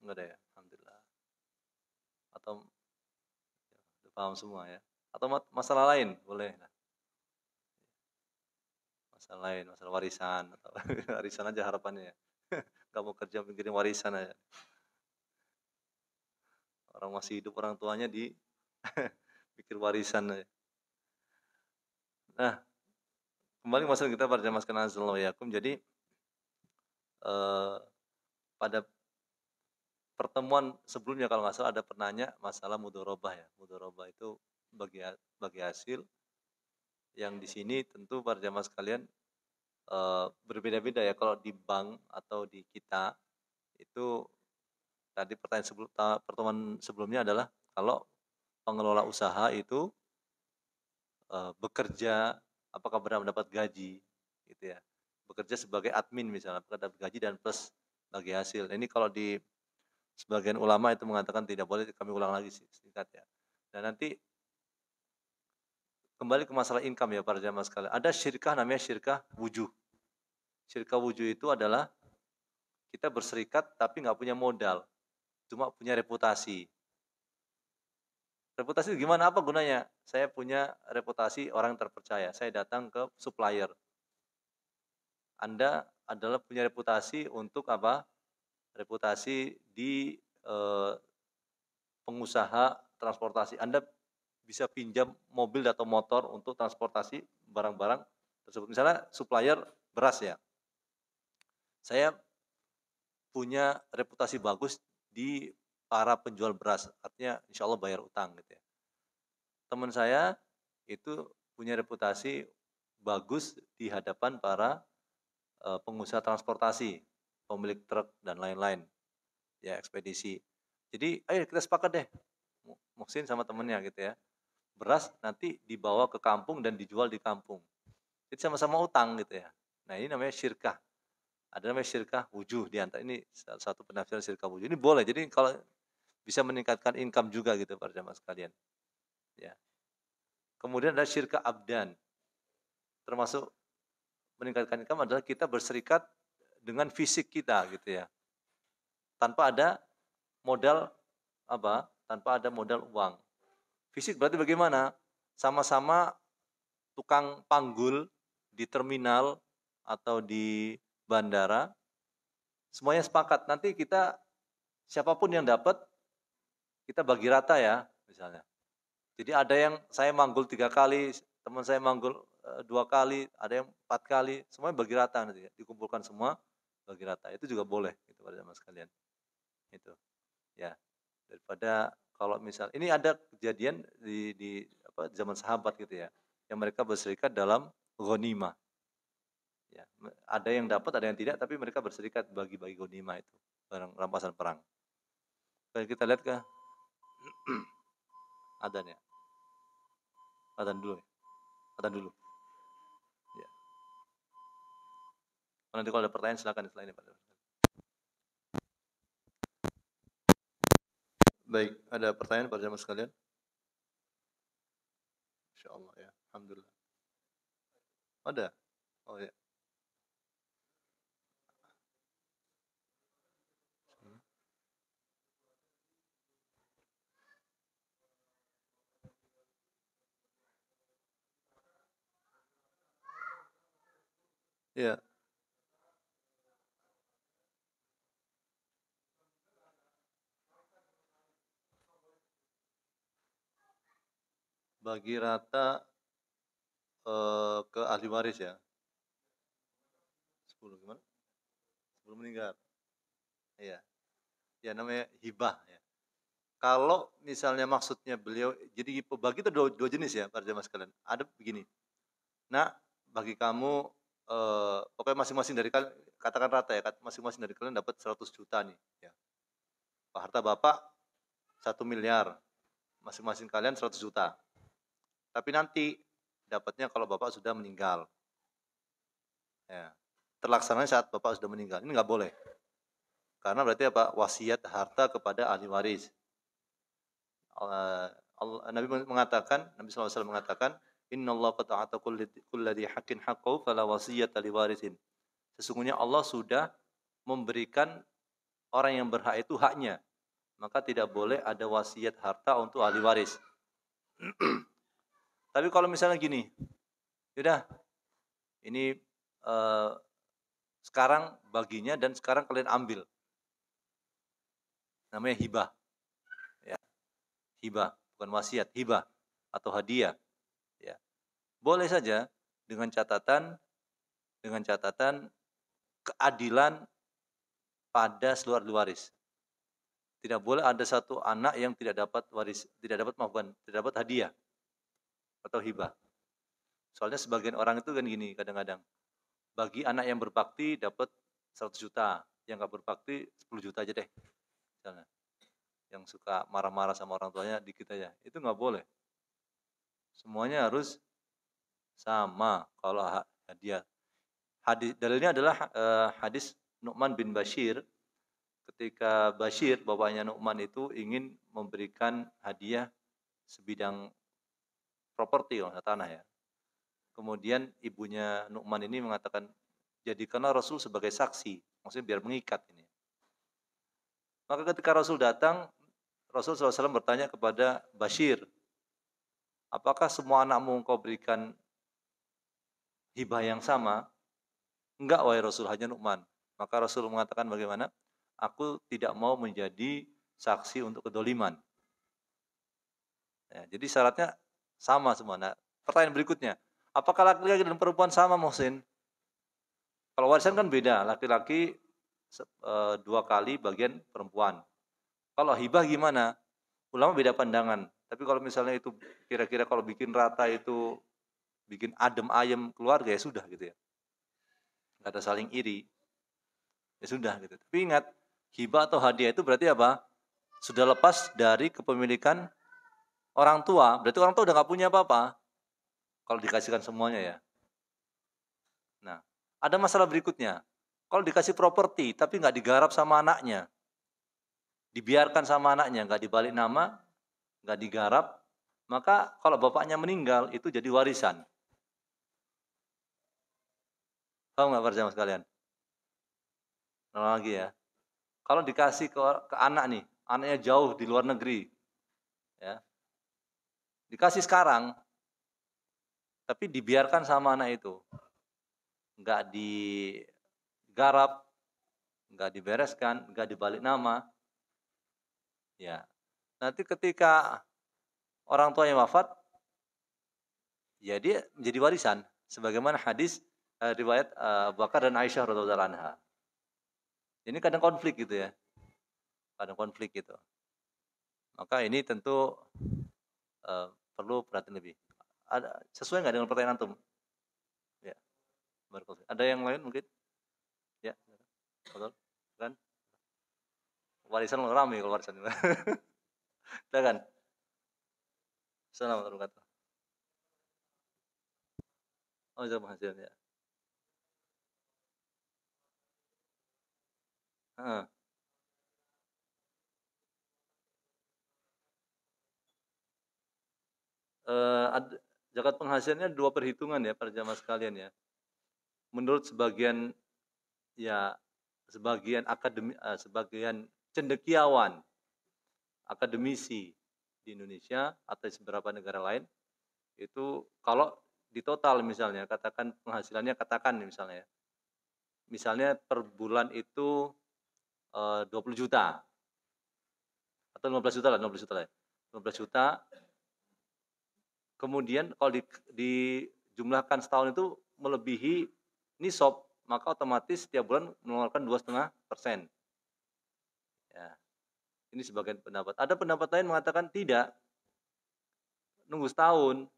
Speaker 2: Enggak ada ya, alhamdulillah. Atau udah paham semua ya? Atau masalah lain boleh. Nah, masalah lain, masalah warisan atau warisan aja harapannya ya. Gak mau kerja mikirin warisan aja. Orang masih hidup orang tuanya pikir warisan aja. Nah, kembali masalah kita pada jamaah sekalian azallahu yakum. Jadi pada pertemuan sebelumnya kalau nggak salah ada penanya masalah mudharabah ya. Mudharabah itu bagi hasil yang di sini tentu para jamaah sekalian berbeda-beda ya. Kalau di bank atau di kita itu tadi pertemuan sebelumnya adalah kalau pengelola usaha itu bekerja apakah benar mendapat gaji, gitu ya. Bekerja sebagai admin misalnya, apakah dapat gaji dan plus bagi hasil. Ini kalau di sebagian ulama itu mengatakan tidak boleh, kami ulang lagi singkat ya. Dan nanti kembali ke masalah income ya para jamaah sekalian. Ada syirkah namanya syirkah wujuh. Syirkah wujuh itu adalah kita berserikat tapi nggak punya modal, cuma punya reputasi. Reputasi gimana? Apa gunanya? Saya punya reputasi orang terpercaya. Saya datang ke supplier. Anda adalah punya reputasi untuk apa? Reputasi di pengusaha transportasi. Anda bisa pinjam mobil atau motor untuk transportasi barang-barang tersebut. Misalnya supplier beras ya. Saya punya reputasi bagus di para penjual beras. Artinya insya Allah bayar utang gitu ya. Teman saya itu punya reputasi bagus di hadapan para pengusaha transportasi, pemilik truk dan lain-lain, ya ekspedisi. Jadi ayo kita sepakat deh, Muhsin sama temennya gitu ya. Beras nanti dibawa ke kampung dan dijual di kampung. Jadi sama-sama utang gitu ya. Nah ini namanya syirkah. Ada namanya syirkah wujuh di antara ini salah satu penafsiran syirkah wujuh. Ini boleh. Jadi kalau bisa meningkatkan income juga gitu para jamaah sekalian. Ya. Kemudian ada syirkah abdan. Termasuk meningkatkan income adalah kita berserikat dengan fisik kita gitu ya. Tanpa ada modal apa? Tanpa ada modal uang. Fisik berarti bagaimana? Sama-sama tukang panggul di terminal atau di bandara, semuanya sepakat. Nanti kita siapapun yang dapat kita bagi rata ya, misalnya. Jadi ada yang saya manggul 3 kali, teman saya manggul 2 kali, ada yang 4 kali, semuanya bagi rata nanti, dikumpulkan semua bagi rata. Itu juga boleh gitu pada zaman sekalian. Itu. Ya. Daripada kalau misal ini ada kejadian di apa zaman sahabat gitu ya, yang mereka berserikat dalam ghanimah. Ya, ada yang dapat, ada yang tidak, tapi mereka berserikat bagi-bagi ghanimah itu, barang rampasan perang. Baik, kita lihat ke adzan ya. Adzan dulu ya. Adzan dulu. Ya. Nanti kalau ada pertanyaan silakan setelah ini, Pak. Baik, ada pertanyaan pada jamaah sekalian? Insyaallah ya. Alhamdulillah. Ada? Oh ya. Ya. Bagi rata ke ahli waris ya. 10 gimana? 10 meninggal. Iya. Ya namanya hibah ya. Kalau misalnya maksudnya beliau, jadi pembagi itu dua jenis ya para jamaah sekalian. Ada begini. Nah, bagi kamu pokoknya masing-masing dari kalian, katakan rata ya, masing-masing dari kalian dapat 100 juta nih ya. Harta Bapak 1 miliar. Masing-masing kalian 100 juta. Tapi nanti dapatnya kalau Bapak sudah meninggal. Ya. Terlaksananya saat Bapak sudah meninggal. Ini nggak boleh. Karena berarti apa? Wasiat harta kepada ahli waris. Nabi mengatakan, Nabi SAW mengatakan, Innallaha qad a'ata kulli haqqin haqqahu fala wasiyata liwarithin. Sesungguhnya Allah sudah memberikan orang yang berhak itu haknya. Maka tidak boleh ada wasiat harta untuk ahli waris. Tapi kalau misalnya gini, yaudah, ini sekarang baginya dan sekarang kalian ambil. Namanya hibah. Ya. Hibah, bukan wasiat, hibah atau hadiah. Ya. Boleh saja dengan catatan keadilan pada seluruh ahli waris. Tidak boleh ada satu anak yang tidak dapat waris, tidak dapat hadiah atau hibah. Soalnya sebagian orang itu kan gini kadang-kadang. Bagi anak yang berbakti dapat 100 juta, yang nggak berbakti 10 juta aja deh. Misalnya. Yang suka marah-marah sama orang tuanya dikit aja. Itu nggak boleh. Semuanya harus Sama kalau hadiah. Dalilnya adalah hadis Nu'man bin Bashir. Ketika Bashir, bapaknya Nu'man itu ingin memberikan hadiah sebidang properti, tanah ya. Kemudian ibunya Nu'man ini mengatakan, jadikanlah Rasul sebagai saksi. Maksudnya biar mengikat ini. Maka ketika Rasul datang, Rasul SAW bertanya kepada Bashir, apakah semua anakmu engkau berikan hibah yang sama? Enggak, wahai Rasul, hanya Nu'man. Maka Rasul mengatakan bagaimana? Aku tidak mau menjadi saksi untuk kedoliman. Ya, jadi syaratnya sama semua. Nah, pertanyaan berikutnya, apakah laki-laki dan perempuan sama, Muhsin? Kalau warisan kan beda, laki-laki 2 kali bagian perempuan. Kalau hibah gimana? Ulama beda pandangan. Tapi kalau misalnya itu kira-kira kalau bikin rata itu bikin adem ayem keluarga ya sudah gitu ya. Nggak ada saling iri. Ya sudah gitu. Tapi ingat, hibah atau hadiah itu berarti apa? Sudah lepas dari kepemilikan orang tua. Berarti orang tua udah nggak punya apa-apa. Kalau dikasihkan semuanya ya. Nah, ada masalah berikutnya. Kalau dikasih properti tapi nggak digarap sama anaknya, dibiarkan sama anaknya, nggak dibalik nama, nggak digarap, maka kalau bapaknya meninggal itu jadi warisan. Tahu nggak para jamaah sekalian? Nah, lagi ya. Kalau dikasih ke anak nih, anaknya jauh di luar negeri, ya, dikasih sekarang, tapi dibiarkan sama anak itu, nggak digarap, nggak dibereskan, nggak dibalik nama, ya. Nanti ketika orang tuanya wafat, ya dia menjadi warisan. Sebagaimana hadis riwayat Abu Bakar dan Aisyah radhiyallahu anha. Ini kadang konflik gitu ya. Kadang konflik gitu. Maka ini tentu perlu perhatian lebih. Sesuai nggak dengan pertanyaan antum? Ya. Ada yang lain mungkin? Ya. Betul. Kan? Warisan ramai kalau warisan. Silakan. Assalamualaikum warahmatullahi wabarakatuh. Oh, itu hasilnya. Zakat penghasilannya 2 perhitungan ya para jamaah sekalian ya. Menurut sebagian sebagian cendekiawan, akademisi di Indonesia atau beberapa negara lain, itu kalau di total misalnya katakan penghasilannya misalnya ya. Misalnya per bulan itu 20 juta atau 15 juta lah, 15 juta lah. 15 juta. Kemudian kalau dijumlahkan setahun itu melebihi nisab, maka otomatis setiap bulan mengeluarkan 2,5%. Ya. Ini sebagian pendapat. Ada pendapat lain mengatakan tidak. Nunggu setahun.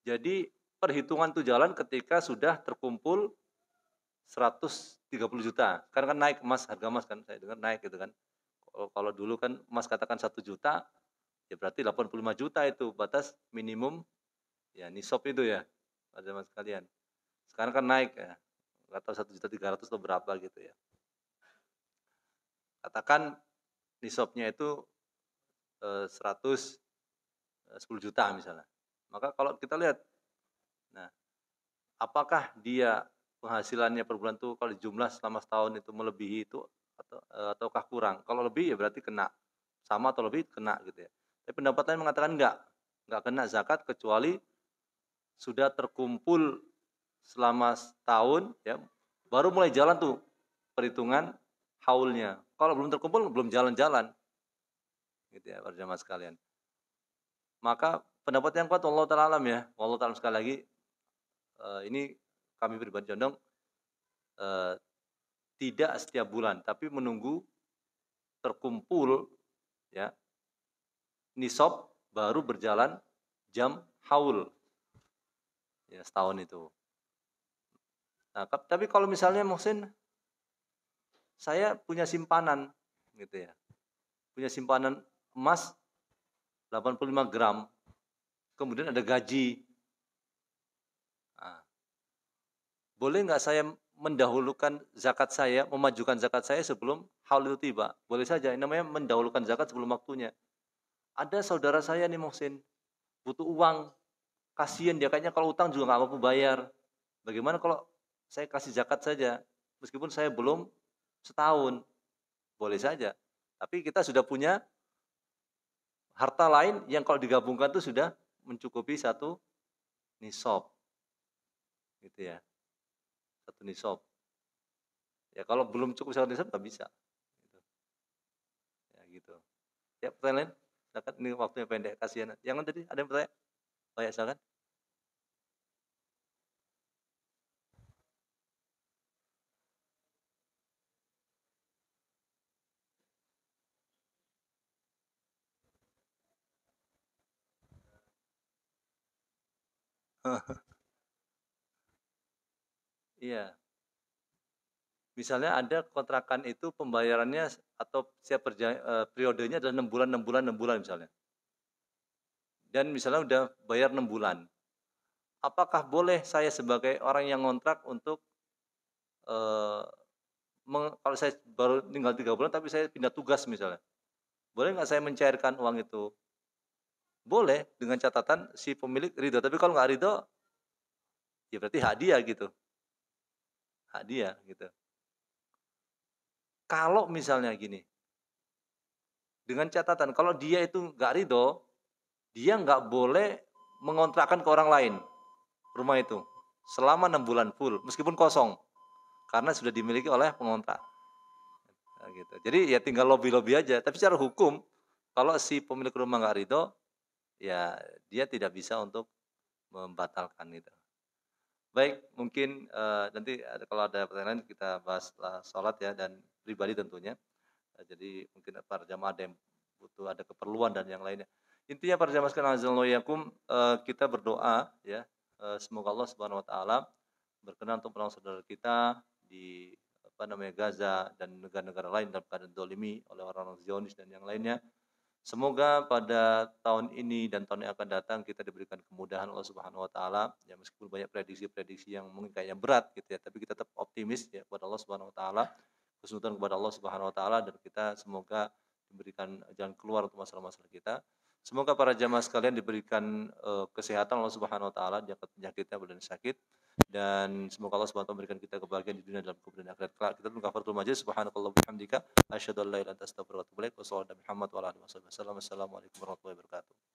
Speaker 2: Jadi perhitungan itu jalan ketika sudah terkumpul 130 juta. Sekarang kan naik emas, harga emas kan saya dengar naik gitu kan. Kalau dulu kan emas katakan 1 juta, ya berarti 85 juta itu batas minimum ya nisab itu ya. Ada mas kalian. Sekarang kan naik ya. Enggak tahu 1.300.000 atau berapa gitu ya. Katakan nisabnya itu 110 juta misalnya. Maka kalau kita lihat, nah, apakah dia penghasilannya per bulan itu kalau dijumlah selama setahun itu melebihi itu ataukah kurang? Kalau lebih ya berarti kena, sama atau lebih kena gitu ya. Tapi pendapat lain mengatakan enggak kena zakat kecuali sudah terkumpul selama setahun ya, baru mulai jalan tuh perhitungan haulnya. Kalau belum terkumpul belum jalan-jalan. Gitu ya, para jamaah sekalian. Maka pendapat yang kuat wallahu taala alam ya. Wallahu taala sekali lagi ini kami pribadi condong tidak setiap bulan tapi menunggu terkumpul ya nisab baru berjalan jam haul ya setahun itu. Nah, tapi kalau misalnya Muhsin saya punya simpanan gitu ya. Punya simpanan emas 85 gram. Kemudian ada gaji boleh nggak saya mendahulukan zakat saya, memajukan zakat saya sebelum haul itu tiba? Boleh saja, ini namanya mendahulukan zakat sebelum waktunya. Ada saudara saya nih Muhsin, butuh uang, kasihan dia, kayaknya kalau utang juga nggak mampu bayar. Bagaimana kalau saya kasih zakat saja, meskipun saya belum setahun? Boleh saja. Tapi kita sudah punya harta lain yang kalau digabungkan itu sudah mencukupi satu nisab, gitu ya. Satu nisab. Ya kalau belum cukup satu nisab nggak bisa. Gitu. Ya gitu. Ya pertanyaan lain? Silakan, ini waktunya pendek, kasihan. Yang tadi ada yang bertanya? Oh ya silakan. Iya. Misalnya ada kontrakan itu pembayarannya atau periodenya adalah 6 bulan, 6 bulan, 6 bulan misalnya. Dan misalnya udah bayar 6 bulan. Apakah boleh saya sebagai orang yang ngontrak untuk eh, kalau saya baru tinggal 3 bulan tapi saya pindah tugas misalnya. Boleh nggak saya mencairkan uang itu? Boleh, dengan catatan si pemilik ridho. Tapi kalau nggak ridho, ya berarti hak dia gitu. Hak dia gitu. Kalau misalnya gini, dengan catatan kalau dia itu nggak ridho, dia nggak boleh mengontrakkan ke orang lain rumah itu selama 6 bulan full, meskipun kosong, karena sudah dimiliki oleh pengontrak. Nah, gitu. Jadi ya tinggal lobby-lobby aja. Tapi secara hukum, kalau si pemilik rumah nggak ridho, ya dia tidak bisa untuk membatalkan itu. Baik, mungkin nanti kalau ada pertanyaan kita bahas setelah sholat ya, dan pribadi tentunya. Jadi mungkin para jamaah ada yang butuh, ada keperluan dan yang lainnya. Intinya para jamaah sekalian azzallahuiyakum, kita berdoa ya, semoga Allah Subhanahu wa taala berkenan untuk menolong saudara kita di Gaza dan negara-negara lain dalam keadaan dolimi oleh orang-orang Zionis dan yang lainnya. Semoga pada tahun ini dan tahun yang akan datang kita diberikan kemudahan Allah Subhanahu wa taala. Ya meskipun banyak prediksi-prediksi yang mungkin kayaknya berat gitu ya, tapi kita tetap optimis ya kepada Allah Subhanahu wa taala, husnudzon kepada Allah Subhanahu wa taala, dan kita semoga diberikan jalan keluar untuk masalah-masalah kita. Semoga para jamaah sekalian diberikan kesehatan Allah Subhanahu wa taala, diangkat penyakitnya dan sakit, dan semoga Allah Subhanahu wa taala memberikan kita kebahagiaan di dunia dalam kubur dan akhirat kelak. Kita tunggu kafaratul majlis, subhanakallah bihamdika asyhadu an la ilaha illa anta astaghfiruka wa atubu ilaik. Wassalamualaikum warahmatullahi wabarakatuh.